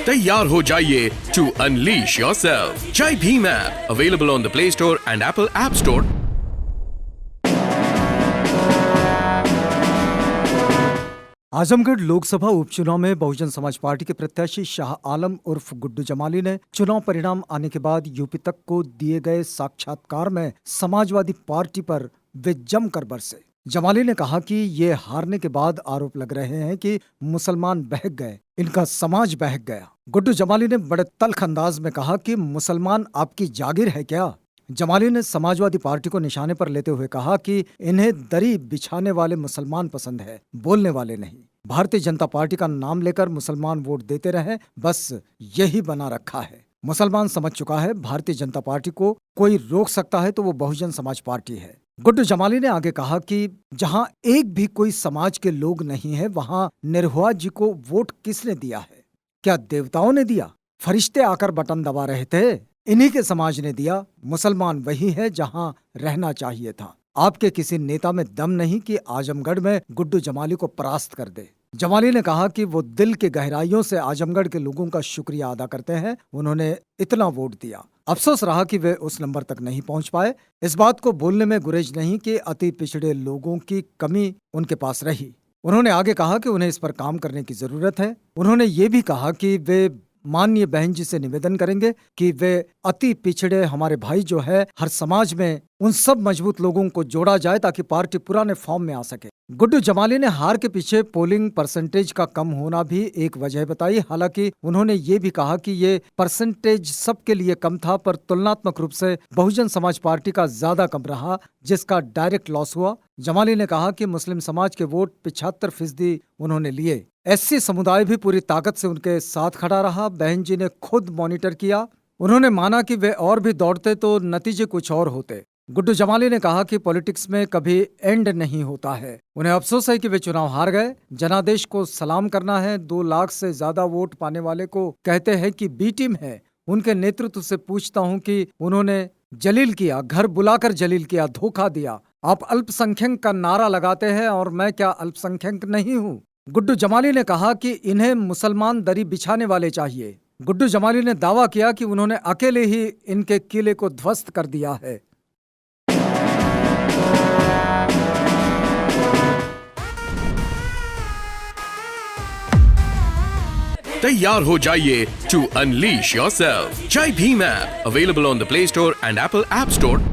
तैयार हो जाइए to unleash yourself. Jai Bhim app available on the Play Store and Apple App Store. Azamgarh Lok Sabha उपचुनाव में बहुजन समाज पार्टी के प्रत्याशी शाह आलम उर्फ गुड्डू जमाली ने चुनाव परिणाम आने के बाद यूपी तक को दिए गए साक्षात्कार में समाजवादी पार्टी पर वे जमकर बरसे। जमाली ने कहा कि ये हारने के बाद आरोप लग रहे हैं कि मुसलमान बहक गए, इनका समाज बहक गया। गुड्डू जमाली ने बड़े तल्ख अंदाज में कहा कि मुसलमान आपकी जागीर है क्या? जमाली ने समाजवादी पार्टी को निशाने पर लेते हुए कहा कि इन्हें दरी बिछाने वाले मुसलमान पसंद है, बोलने वाले नहीं। भारतीय जनता पार्टी का नाम लेकर मुसलमान वोट देते रहे, बस यही बना रखा है। मुसलमान समझ चुका है भारतीय जनता पार्टी को कोई रोक सकता है तो वो बहुजन समाज पार्टी है। गुड्डू जमाली ने आगे कहा कि जहां एक भी कोई समाज के लोग नहीं है, वहां निरहुआ जी को वोट किसने दिया है? क्या देवताओं ने दिया? फरिश्ते आकर बटन दबा रहे थे? इन्हीं के समाज ने दिया। मुसलमान वही है जहां रहना चाहिए था। आपके किसी नेता में दम नहीं कि आजमगढ़ में गुड्डू जमाली को परास्त कर दे। जमाली ने कहा कि वो दिल के गहराइयों से आजमगढ़ के लोगों का शुक्रिया अदा करते हैं, उन्होंने इतना वोट दिया। अफसोस रहा कि वे उस नंबर तक नहीं पहुंच पाए। इस बात को बोलने में गुरेज नहीं कि अति पिछड़े लोगों की कमी उनके पास रही। उन्होंने आगे कहा कि उन्हें इस पर काम करने की जरूरत है। उन्होंने ये भी कहा कि वे माननीय बहन जी से निवेदन करेंगे कि वे अति पिछड़े हमारे भाई जो है, हर समाज में उन सब मजबूत लोगों को जोड़ा जाए ताकि पार्टी पुराने फॉर्म में आ सके। गुड्डू जमाली ने हार के पीछे पोलिंग परसेंटेज का कम होना भी एक वजह बताई। हालांकि उन्होंने ये भी कहा कि ये परसेंटेज सबके लिए कम था, पर तुलनात्मक रूप से बहुजन समाज पार्टी का ज्यादा कम रहा, जिसका डायरेक्ट लॉस हुआ। जमाली ने कहा कि मुस्लिम समाज के वोट 75% उन्होंने लिए। एससी समुदाय भी पूरी ताकत से उनके साथ खड़ा रहा। बहन जी ने खुद मॉनिटर किया। उन्होंने माना कि वे और भी दौड़ते तो नतीजे कुछ और होते। गुड्डू जमाली ने कहा कि पॉलिटिक्स में कभी एंड नहीं होता है। उन्हें अफसोस है कि वे चुनाव हार गए। जनादेश को सलाम करना है। 2 लाख से ज्यादा वोट पाने वाले को कहते हैं कि बी टीम है। उनके नेतृत्व से पूछता हूं कि उन्होंने जलील किया, घर बुलाकर जलील किया, धोखा दिया। आप अल्पसंख्यक का नारा लगाते हैं और मैं क्या अल्पसंख्यक नहीं हूँ? गुड्डू जमाली ने कहा कि इन्हें मुसलमान दरी बिछाने वाले चाहिए। गुड्डू जमाली ने दावा किया कि उन्होंने अकेले ही इनके किले को ध्वस्त कर दिया है। तैयार हो जाइए to unleash yourself. Jai Bhim app available on the Play Store and Apple App store.